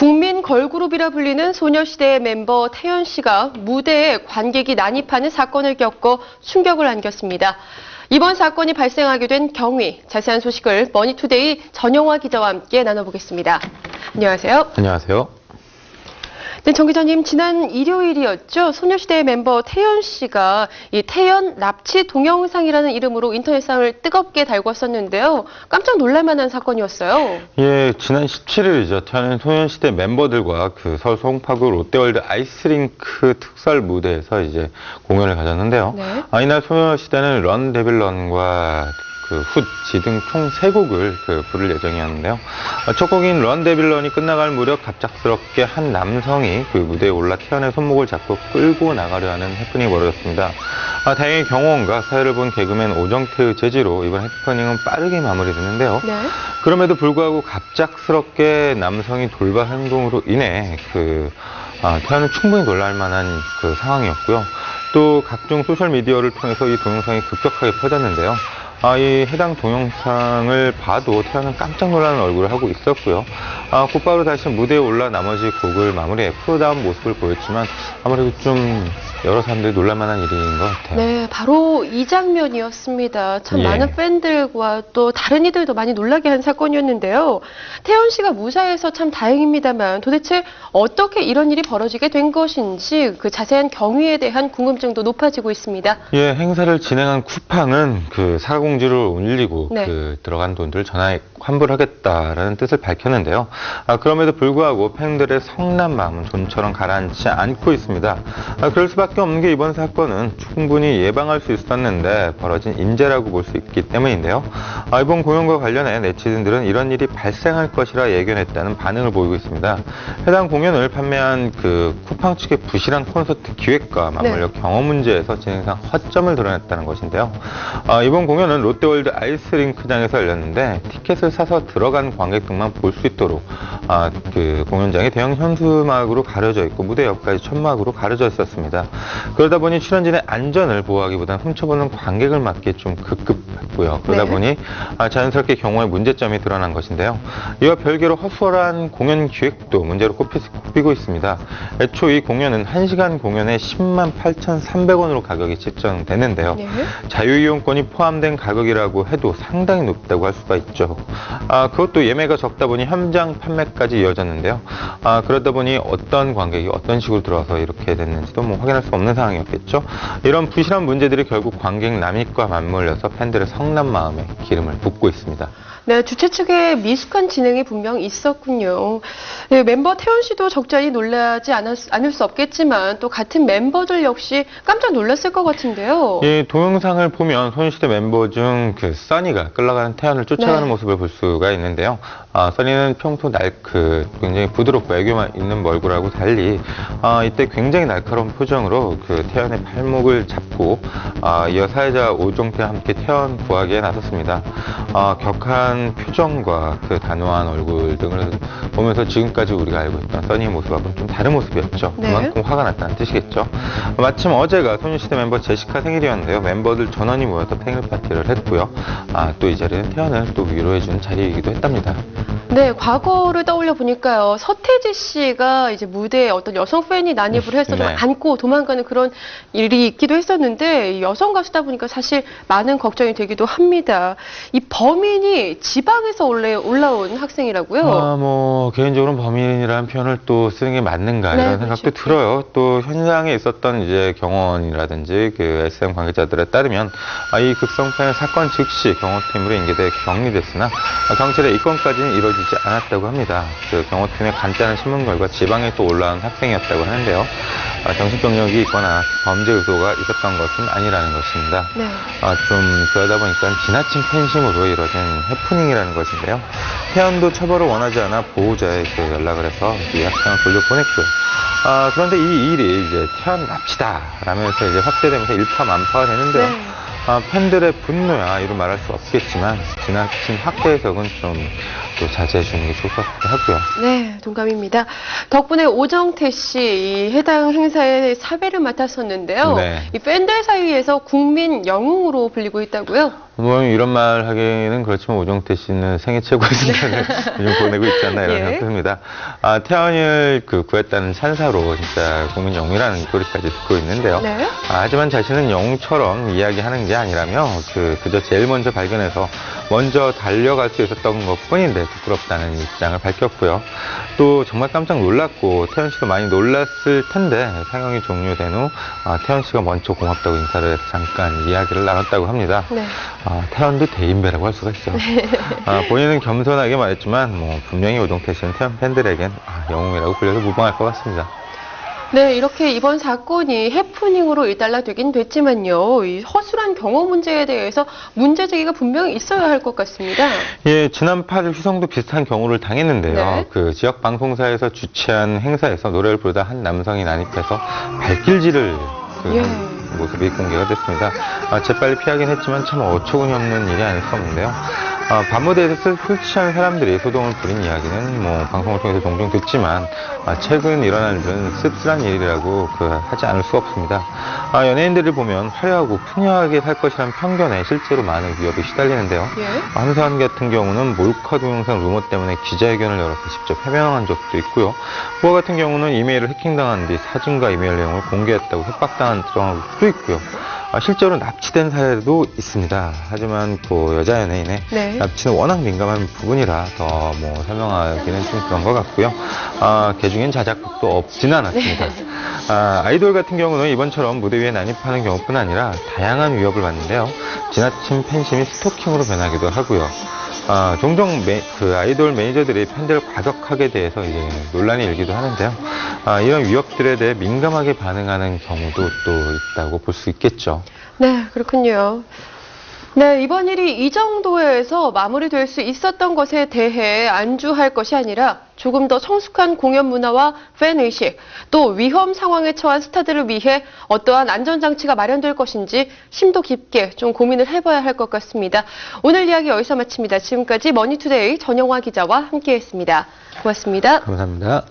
국민 걸그룹이라 불리는 소녀시대의 멤버 태연 씨가 무대에 관객이 난입하는 사건을 겪고 충격을 안겼습니다. 이번 사건이 발생하게 된 경위, 자세한 소식을 머니투데이 전영화 기자와 함께 나눠보겠습니다. 안녕하세요. 안녕하세요. 네, 정 기자님, 지난 일요일이었죠. 소녀시대 멤버 태연 씨가 이 태연 납치 동영상이라는 이름으로 인터넷상을 뜨겁게 달궜었는데요. 깜짝 놀랄만한 사건이었어요. 예, 지난 17일이죠. 태연은 소녀시대 멤버들과 서울 송파구 롯데월드 아이스링크 특설 무대에서 이제 공연을 가졌는데요. 네. 이날 소녀시대는 런 데빌 런과 훗, 지등 총 3곡을 부를 예정이었는데요. 첫 곡인 런 데빌 런이 끝나갈 무렵 갑작스럽게 한 남성이 무대에 올라 태연의 손목을 잡고 끌고 나가려 하는 해프닝이 벌어졌습니다. 다행히 경호원과 사회를 본 개그맨 오정태의 제지로 이번 해프닝은 빠르게 마무리됐는데요. 네. 그럼에도 불구하고 갑작스럽게 남성이 돌발 행동으로 인해 태연은 충분히 놀랄 만한 상황이었고요. 또 각종 소셜미디어를 통해서 이 동영상이 급격하게 퍼졌는데요. 이 해당 동영상을 봐도 태연은 깜짝 놀라는 얼굴을 하고 있었고요. 곧바로 다시 무대에 올라 나머지 곡을 마무리해 프로다운 모습을 보였지만 아무래도 좀 여러 사람들이 놀랄만한 일인 것 같아요. 네, 바로 이 장면이었습니다. 참 많은 팬들과 또 다른 이들도 많이 놀라게 한 사건이었는데요. 태연 씨가 무사해서 참 다행입니다만 도대체 어떻게 이런 일이 벌어지게 된 것인지 그 자세한 경위에 대한 궁금증도 높아지고 있습니다. 예, 행사를 진행한 쿠팡은 사과공지를 올리고 네. 들어간 돈들을 전액 환불하겠다라는 뜻을 밝혔는데요. 그럼에도 불구하고 팬들의 성난 마음은 좀처럼 가라앉지 않고 있습니다. 그럴 수밖에 없는 게 이번 사건은 충분히 예방할 수 있었는데 벌어진 인재라고 볼 수 있기 때문인데요. 이번 공연과 관련해 네티즌들은 이런 일이 발생할 것이라 예견했다는 반응을 보이고 있습니다. 해당 공연을 판매한 쿠팡 측의 부실한 콘서트 기획과 맞물려 경호 문제에서 진행상 허점을 드러냈다는 것인데요. 이번 공연은 롯데월드 아이스링크장에서 열렸는데 티켓을 사서 들어간 관객들만 볼 수 있도록 공연장이 대형 현수막으로 가려져 있고 무대 옆까지 천막으로 가려져 있었습니다. 그러다 보니 출연진의 안전을 보호하기보다는 훔쳐보는 관객을 막기에 좀 급급했고요. 그러다 보니 자연스럽게 경호에 문제점이 드러난 것인데요. 이와 별개로 허술한 공연 기획도 문제로 꼽히고 있습니다. 애초 이 공연은 1시간 공연에 108,300원으로 가격이 책정됐는데요. 자유이용권이 포함된 가격이라고 해도 상당히 높다고 할 수가 있죠. 그것도 예매가 적다 보니 현장 판매까지 이어졌는데요. 그러다 보니 어떤 관객이 어떤 식으로 들어와서 이렇게 됐는지도 확인할 수 없는 상황이었겠죠. 이런 부실한 문제들이 결국 관객 남입과 맞물려서 팬들의 성난 마음에 기름을 붓고 있습니다. 네, 주최 측의 미숙한 진행이 분명 있었군요. 네, member 태연 씨도 적잖이 놀라지 않을 수 없겠지만 또 같은 멤버들 역시 깜짝 놀랐을 것 같은데요. 예, 동영상을 보면 소녀시대 멤버 중 써니가 끌려가는 태연을 쫓아가는 모습을 볼 수가 있는데요. 써니는 평소 굉장히 부드럽고 애교만 있는 얼굴하고 달리 이때 굉장히 날카로운 표정으로 태연의 팔목을 잡고 이어 사회자 오정태와 함께 태연 구하기에 나섰습니다. 격한 표정과 단호한 얼굴 등을 보면서 지금까지 우리가 알고 있던 써니의 모습하고는 좀 다른 모습이었죠. 그만큼 화가 났다는 뜻이겠죠. 마침 어제가 소녀시대 멤버 제시카 생일이었는데요. 멤버들 전원이 모여서 생일 파티를 했고요. 또 이 자리는 태연을 또 위로해주는 자리이기도 했답니다. 네, 과거를 떠올려 보니까요. 서태지 씨가 이제 무대에 어떤 여성 팬이 난입을 해서 좀 안고 도망가는 그런 일이 있기도 했었는데 여성 가수다 보니까 사실 많은 걱정이 되기도 합니다. 이 범인이 지방에서 올라온 학생이라고요? 개인적으로는 범인이라는 표현을 또 쓰는 게 맞는가 이런 생각도 들어요. 또 현장에 있었던 이제 경호원이라든지 SM 관계자들에 따르면 이 극성팬의 사건 즉시 경호팀으로 인계돼 격리됐으나 경찰의 입건까지는 이루어지지 않았다고 합니다. 경호팀의 간단한 신문 결과 지방에 또 올라온 학생이었다고 하는데요. 정신병력이 있거나 범죄 의도가 있었던 것은 아니라는 것입니다. 그러다 보니까 지나친 팬심으로 이뤄진 해프닝이라는 것인데요. 태연도 처벌을 원하지 않아 보호자에게 연락을 해서 이 학생을 돌려보냈고요. 그런데 이 일이 이제 태연 납치다 라면서 이제 확대되면서 일파만파가 되는데요. 팬들의 분노야 이루 말할 수 없겠지만 지나친 확대 해석은 좀 또 자제해 주는 게 좋을 것 같기도 하고요. 네. 동감입니다. 덕분에 오정태 씨 이 해당 행사의 사회를 맡았었는데요. 네. 이 팬들 사이에서 국민 영웅으로 불리고 있다고요? 뭐 이런 말 하기는 그렇지만 오정태 씨는 생애 최고의 순간을 요즘 보내고 있지 않나 이런 예. 생각도 듭니다. 태연을 구했다는 찬사로 진짜 국민 영웅이라는 소리까지 듣고 있는데요. 네. 하지만 자신은 영웅처럼 이야기하는 게 아니라며 그저 제일 먼저 발견해서 먼저 달려갈 수 있었던 것뿐인데 부끄럽다는 입장을 밝혔고요. 또 정말 깜짝 놀랐고 태연 씨도 많이 놀랐을 텐데 상영이 종료된 후 태연 씨가 먼저 고맙다고 인사를 해서 잠깐 이야기를 나눴다고 합니다. 네. 태연도 대인배라고 할 수가 있죠. 본인은 겸손하게 말했지만 분명히 오정태 씨는 태연 팬들에겐 영웅이라고 불려도 무방할 것 같습니다. 네, 이렇게 이번 사건이 해프닝으로 일단락되긴 됐지만요. 이 허술한 경호 문제에 대해서 문제 제기가 분명히 있어야 할 것 같습니다. 예, 지난 8일 휘성도 비슷한 경우를 당했는데요. 네. 그 지역 방송사에서 주최한 행사에서 노래를 부르다 한 남성이 난입해서 발길질을 한 모습이 공개가 됐습니다. 재빨리 피하긴 했지만 참 어처구니 없는 일이 아닐 수 없는데요. 밤무대에서 술 취한 사람들이 소동을 부린 이야기는 방송을 통해서 종종 듣지만 최근 일어난 일은 씁쓸한 일이라고 하지 않을 수 없습니다. 연예인들을 보면 화려하고 풍요하게 살 것이란 편견에 실제로 많은 위협이 시달리는데요. 함서한 같은 경우는 몰카 동영상 루머 때문에 기자회견을 열어서 직접 해명한 적도 있고요. 후아 같은 경우는 이메일을 해킹당한 뒤 사진과 이메일 내용을 공개했다고 협박당한 경우도 있고요. 실제로 납치된 사례도 있습니다. 하지만 여자 연예인의 납치는 워낙 민감한 부분이라 더 설명하기는 좀 그런 것 같고요. 개중엔 자작극도 없지는 않았습니다. 아이돌 같은 경우는 이번처럼 무대 위에 난입하는 경우뿐 아니라 다양한 위협을 받는데요. 지나친 팬심이 스토킹으로 변하기도 하고요. 종종 아이돌 매니저들이 팬들을 과격하게 대해서 이제 논란이 일기도 하는데요. 이런 위협들에 대해 민감하게 반응하는 경우도 또 있다고 볼 수 있겠죠. 네, 그렇군요. 네, 이번 일이 이 정도에서 마무리될 수 있었던 것에 대해 안주할 것이 아니라 조금 더 성숙한 공연 문화와 팬의식, 또 위험 상황에 처한 스타들을 위해 어떠한 안전장치가 마련될 것인지 심도 깊게 좀 고민을 해봐야 할 것 같습니다. 오늘 이야기 여기서 마칩니다. 지금까지 머니투데이 전영화 기자와 함께했습니다. 고맙습니다. 감사합니다.